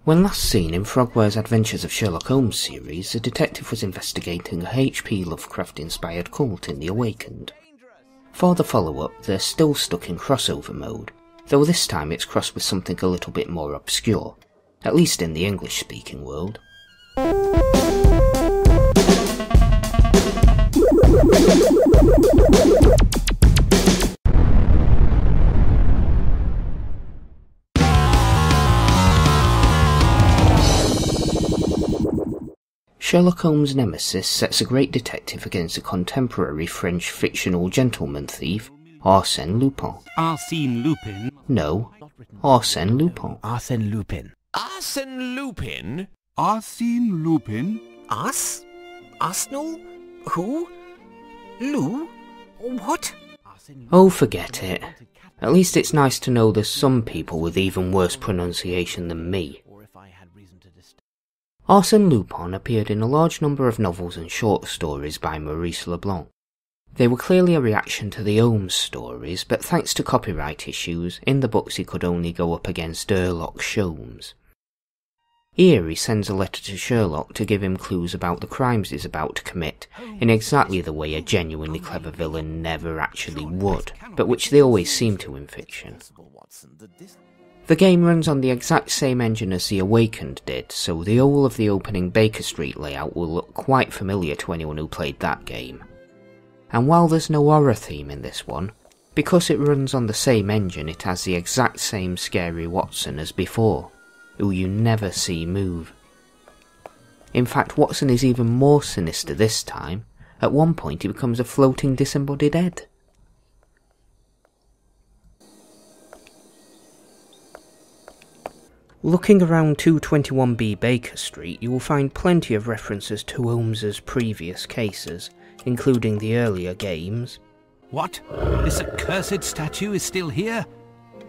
When last seen in Frogware's Adventures of Sherlock Holmes series, a detective was investigating a H.P. Lovecraft-inspired cult in The Awakened. For the follow-up, they're still stuck in crossover mode, though this time it's crossed with something a little bit more obscure, at least in the English-speaking world. Sherlock Holmes' Nemesis sets a great detective against a contemporary French fictional gentleman thief, Arsene Lupin. Arsene Lupin? No, Arsene Lupin. Arsene Lupin. Arsene Lupin? Arsene Lupin? Arsenal? Who? Lou? What? Oh, forget it. At least it's nice to know there's some people with even worse pronunciation than me. Arsene Lupin appeared in a large number of novels and short stories by Maurice Leblanc. They were clearly a reaction to the Holmes stories, but thanks to copyright issues, in the books he could only go up against Sherlock Holmes. Here he sends a letter to Sherlock to give him clues about the crimes he's about to commit, in exactly the way a genuinely clever villain never actually would, but which they always seem to in fiction. The game runs on the exact same engine as The Awakened did, so the whole of the opening Baker Street layout will look quite familiar to anyone who played that game. And while there's no horror theme in this one, because it runs on the same engine it has the exact same scary Watson as before, who you never see move. In fact, Watson is even more sinister this time. At one point he becomes a floating disembodied head. Looking around 221B Baker Street, you will find plenty of references to Holmes's previous cases, including the earlier games. What? This accursed statue is still here?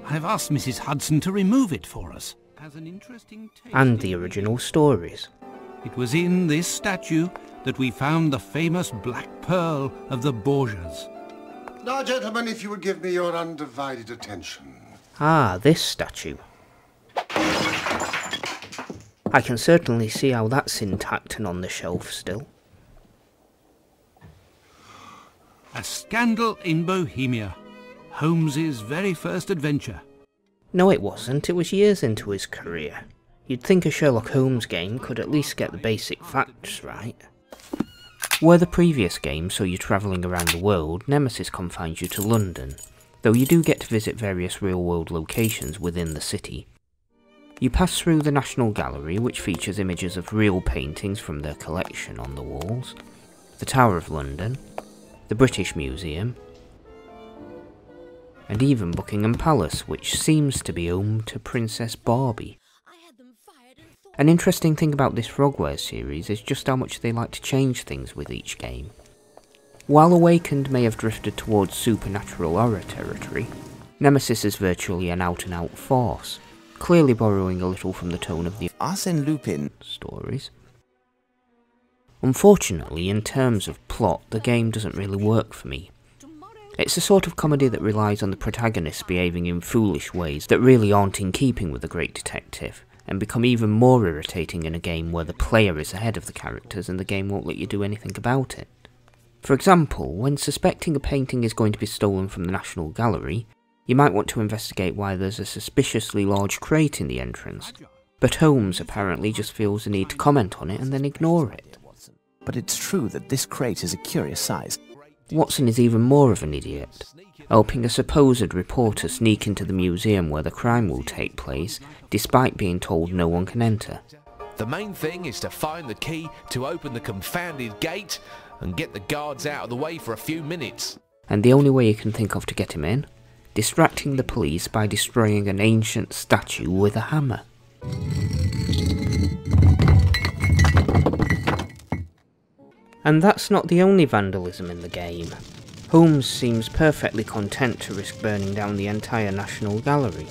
I've asked Mrs. Hudson to remove it for us. Has an interesting taste And the original stories. It was in this statue that we found the famous Black Pearl of the Borgias. Now, gentlemen, if you would give me your undivided attention. Ah, this statue. I can certainly see how that's intact and on the shelf still. A Scandal in Bohemia. Holmes's very first adventure. No, it wasn't. It was years into his career. You'd think a Sherlock Holmes game could at least get the basic facts right. Where the previous game saw you travelling around the world, Nemesis confines you to London, though you do get to visit various real-world locations within the city. You pass through the National Gallery, which features images of real paintings from their collection on the walls, the Tower of London, the British Museum, and even Buckingham Palace, which seems to be home to Princess Barbie. An interesting thing about this Frogware series is just how much they like to change things with each game. While Awakened may have drifted towards supernatural horror territory, Nemesis is virtually an out-and-out farce, clearly borrowing a little from the tone of the Arsene Lupin stories. Unfortunately, in terms of plot, the game doesn't really work for me. It's a sort of comedy that relies on the protagonists behaving in foolish ways that really aren't in keeping with the great detective, and become even more irritating in a game where the player is ahead of the characters and the game won't let you do anything about it. For example, when suspecting a painting is going to be stolen from the National Gallery, you might want to investigate why there's a suspiciously large crate in the entrance, but Holmes apparently just feels the need to comment on it and then ignore it. But it's true that this crate is a curious size. Watson is even more of an idiot, helping a supposed reporter sneak into the museum where the crime will take place, despite being told no one can enter. The main thing is to find the key to open the confounded gate and get the guards out of the way for a few minutes. And the only way you can think of to get him in? Distracting the police by destroying an ancient statue with a hammer. And that's not the only vandalism in the game. Holmes seems perfectly content to risk burning down the entire National Gallery.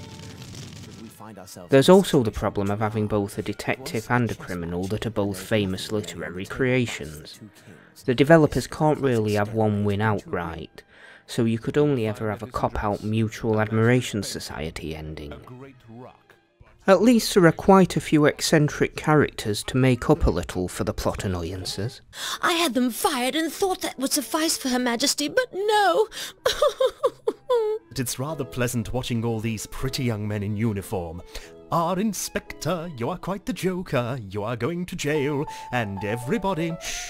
There's also the problem of having both a detective and a criminal that are both famous literary creations. The developers can't really have one win outright, so you could only ever have a cop-out mutual admiration society ending. At least there are quite a few eccentric characters to make up a little for the plot annoyances. I had them fired and thought that would suffice for Her Majesty, but no. It's rather pleasant watching all these pretty young men in uniform. Our Inspector, you are quite the joker, you are going to jail, and everybody... Shh!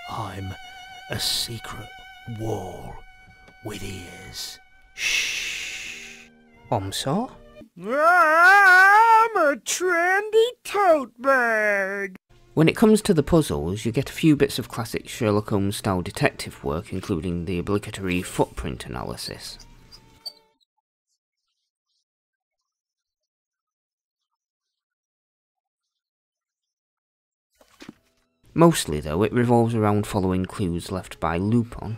I'm a secret wall with ears. Shh! Sir? I'm a trendy tote bag. When it comes to the puzzles, you get a few bits of classic Sherlock Holmes style detective work, including the obligatory footprint analysis. Mostly though, it revolves around following clues left by Lupin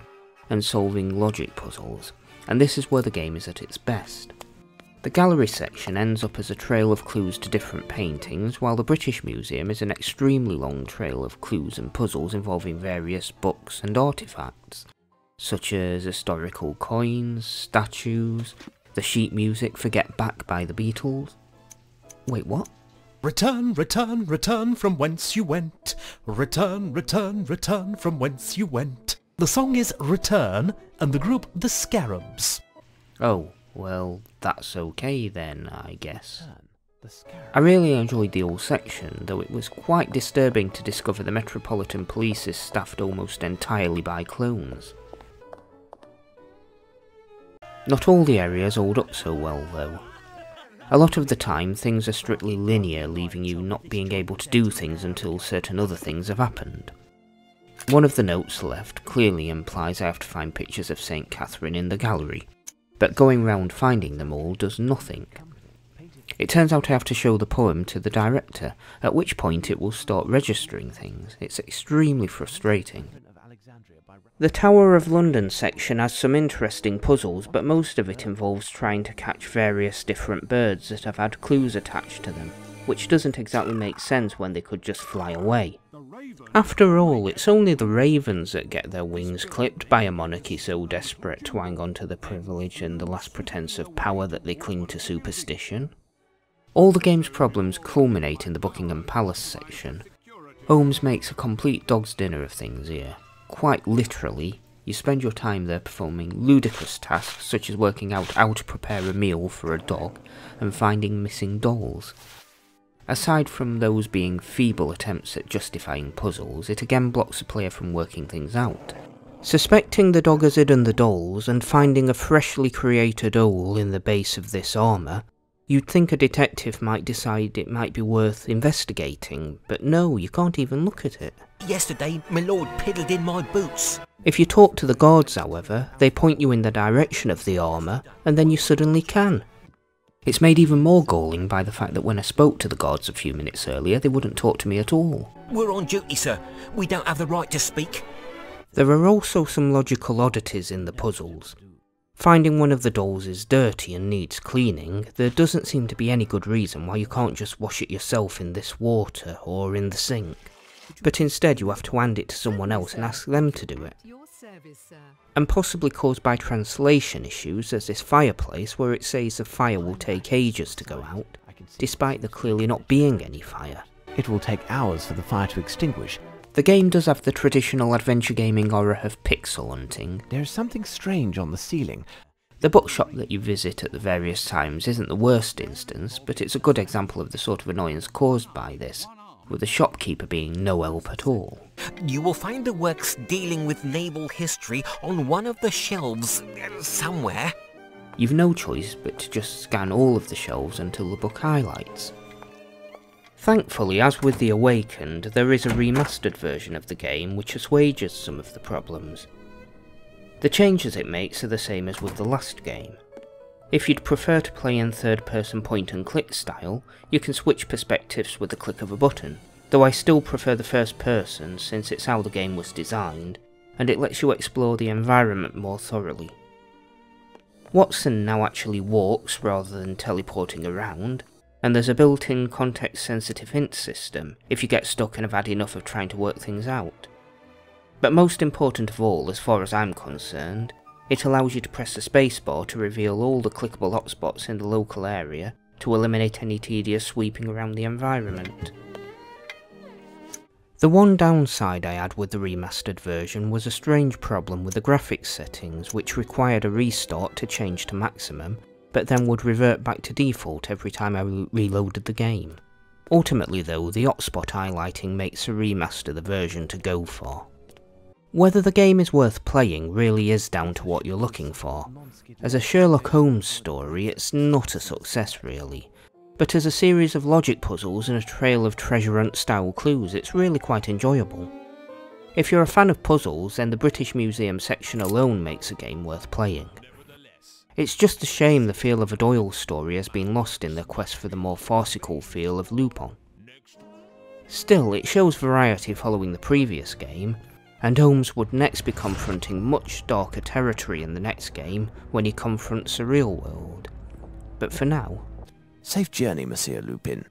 and solving logic puzzles, and this is where the game is at its best. The gallery section ends up as a trail of clues to different paintings, while the British Museum is an extremely long trail of clues and puzzles involving various books and artefacts, such as historical coins, statues, the sheet music for Get Back by the Beatles. Wait, what? Return, return, return from whence you went. Return, return, return from whence you went. The song is Return, and the group The Scarabs. Oh, well, that's okay then, I guess. I really enjoyed the whole section, though it was quite disturbing to discover the Metropolitan Police is staffed almost entirely by clones. Not all the areas hold up so well though. A lot of the time things are strictly linear, leaving you not being able to do things until certain other things have happened. One of the notes left clearly implies I have to find pictures of St. Catherine in the gallery, but going round finding them all does nothing. It turns out I have to show the poem to the director, at which point it will start registering things. It's extremely frustrating. The Tower of London section has some interesting puzzles, but most of it involves trying to catch various different birds that have had clues attached to them, which doesn't exactly make sense when they could just fly away. After all, it's only the ravens that get their wings clipped by a monarchy so desperate to hang on to the privilege and the last pretence of power that they cling to superstition. All the game's problems culminate in the Buckingham Palace section. Holmes makes a complete dog's dinner of things here. Quite literally, you spend your time there performing ludicrous tasks such as working out how to prepare a meal for a dog and finding missing dolls. Aside from those being feeble attempts at justifying puzzles, it again blocks the player from working things out. Suspecting the dog has hidden the dolls and finding a freshly created hole in the base of this armour, you'd think a detective might decide it might be worth investigating, but no, you can't even look at it. Yesterday, my lord piddled in my boots. If you talk to the guards, however, they point you in the direction of the armour, and then you suddenly can. It's made even more galling by the fact that when I spoke to the guards a few minutes earlier, they wouldn't talk to me at all. We're on duty, sir. We don't have the right to speak. There are also some logical oddities in the puzzles. Finding one of the dolls is dirty and needs cleaning, there doesn't seem to be any good reason why you can't just wash it yourself in this water or in the sink. But instead you have to hand it to someone else and ask them to do it. And possibly caused by translation issues, there's this fireplace where it says the fire will take ages to go out, despite there clearly not being any fire. It will take hours for the fire to extinguish. The game does have the traditional adventure gaming horror of pixel hunting. There's something strange on the ceiling. The bookshop that you visit at the various times isn't the worst instance, but it's a good example of the sort of annoyance caused by this, with the shopkeeper being no help at all. You will find the works dealing with naval history on one of the shelves somewhere. You've no choice but to just scan all of the shelves until the book highlights. Thankfully, as with The Awakened, there is a remastered version of the game which assuages some of the problems. The changes it makes are the same as with the last game. If you'd prefer to play in third-person point-and-click style, you can switch perspectives with the click of a button, though I still prefer the first person since it's how the game was designed, and it lets you explore the environment more thoroughly. Watson now actually walks rather than teleporting around, and there's a built-in context-sensitive hint system if you get stuck and have had enough of trying to work things out. But most important of all, as far as I'm concerned, it allows you to press the spacebar to reveal all the clickable hotspots in the local area, to eliminate any tedious sweeping around the environment. The one downside I had with the remastered version was a strange problem with the graphics settings, which required a restart to change to maximum, but then would revert back to default every time I reloaded the game. Ultimately though, the hotspot highlighting makes a remaster the version to go for. Whether the game is worth playing really is down to what you're looking for. As a Sherlock Holmes story, it's not a success really, but as a series of logic puzzles and a trail of treasure hunt style clues, it's really quite enjoyable. If you're a fan of puzzles, then the British Museum section alone makes a game worth playing. It's just a shame the feel of a Doyle story has been lost in the quest for the more farcical feel of Lupin. Still, it shows variety following the previous game, and Holmes would next be confronting much darker territory in the next game when he confronts the real world. But for now... Safe journey, Monsieur Lupin.